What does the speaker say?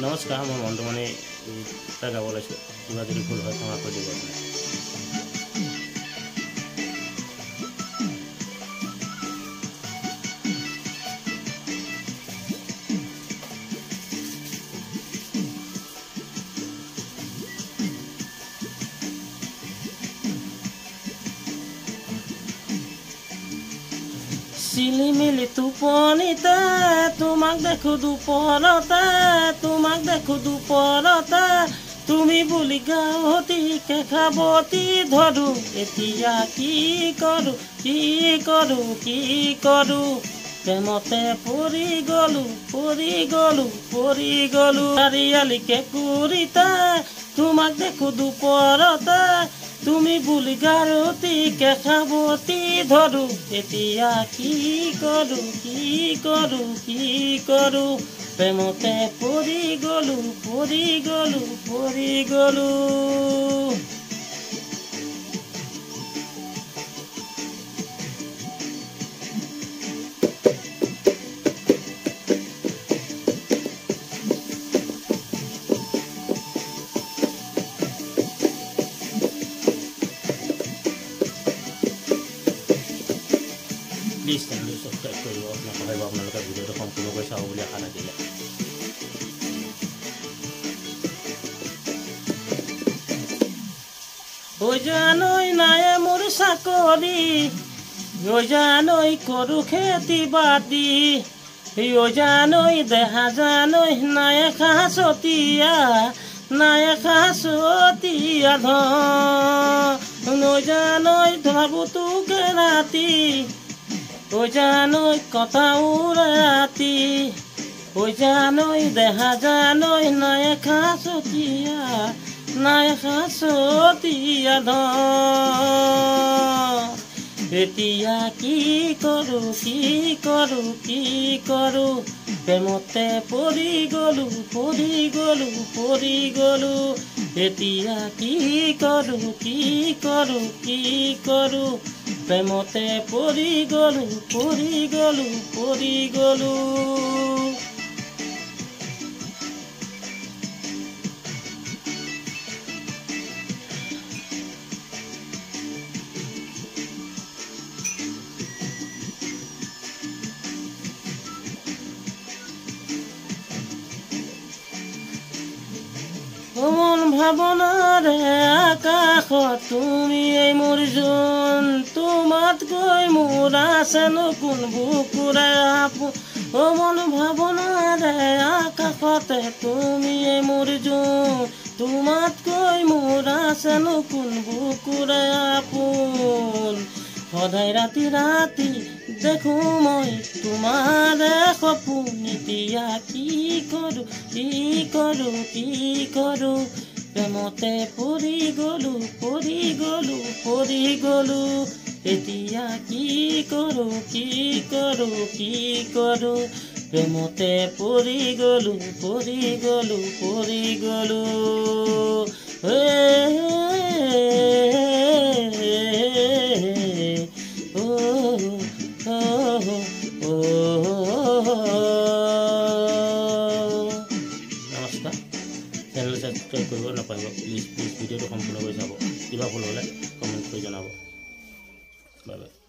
নমস্কাৰ, মই মন্টুমণি গাব লৈছোঁ। কিবা যদি ভুল হয় ক্ষমা কৰি দিব আপুনি। চিলিমিলি টোপনিতে তোমাক দেখো দুপৰতে, তোমাক দেখো দুপৰতে, তুমি বুলি গাঁৱতী কেঁখাৱতী ধৰো। এতিয়া কি কৰোঁ, কি কৰোঁ, কি কৰোঁ, প্ৰেমতে পৰি গ'লো, পৰি গ'লো, পৰি গ'লো। চাৰিআলি কেঁকুৰিতে তোমাক দেখো দুপৰতে, তুমি বুলি গাৰতী কেঁখাৱতী ধৰো। এতিয়া কি কৰোঁ, কি কৰোঁ, কি কৰোঁ, প্ৰেমতে পৰি গ'লো, পৰি গ'লো, পৰি গ'লো। প্লিজ চেনেলটো ছাবস্ক্ৰাইব কৰিব, নকৰিব আপোনালোকে ভিডিঅ'টো সম্পূৰ্ণকৈ চাব বুলি আশা থাকিলে। ঐ জানৈ নাই মোৰ চাকৰি, ঐ জানৈ কৰোঁ খেতি বাতি, ঐ জানৈ দেহা জানৈ নাই খাচতীয়া, নাই খাচতীয়া ধন। ঐ জানৈ ভাবোঁ তোকে ৰাতি, ঐ জানৈ কথা উৰে ৰাতি, ঐ জানৈ দেহা জানৈ নাই খাচতীয়া, নাই খাচতীয়া ধন। এতিয়া কি কৰোঁ, কি কৰোঁ, কি কৰোঁ, প্ৰেমতে পৰি গ'লো, পৰি গ'লো, পৰি গ'লো। এতিয়া কি কৰোঁ, কি কৰোঁ, কি কৰোঁ, প্ৰেমতে পৰি গ'লো, পৰি গ'লো, পৰি গ'লো। মন ভাৱনাৰে আকাশত তুমি মোৰ জোন, তোমাতকৈ মোৰ আছেনো কোন বুকুৰে আপোন। মন ভাৱনাৰে আকাশতে তুমি মোৰ জোন, তোমাতকৈ মোৰ আছেনো কোন বুকুৰে আপোন। সদায় ৰাতি ৰাতি দেখো মই তোমাৰে সপোন। এতিয়া কি কৰোঁ, কি কৰোঁ, কি কৰোঁ, প্ৰেমতে পৰি গ'লো, পৰি গ'লো, পৰি গ'লো। এতিয়া কি কৰোঁ, কি কৰোঁ, কি কৰোঁ, প্ৰেমতে পৰি গ'লো, পৰি গ'লো, পৰি গ'লো। নমস্কাৰ, চেনেল ছাবস্ক্ৰাইব কৰিব নাপাহৰিব। প্লিজ প্লিজ ভিডিঅ'টো সম্পূৰ্ণ কৰি চাব। কিবা ভুল হ'লে কমেণ্ট কৰি জনাব। Bye bye.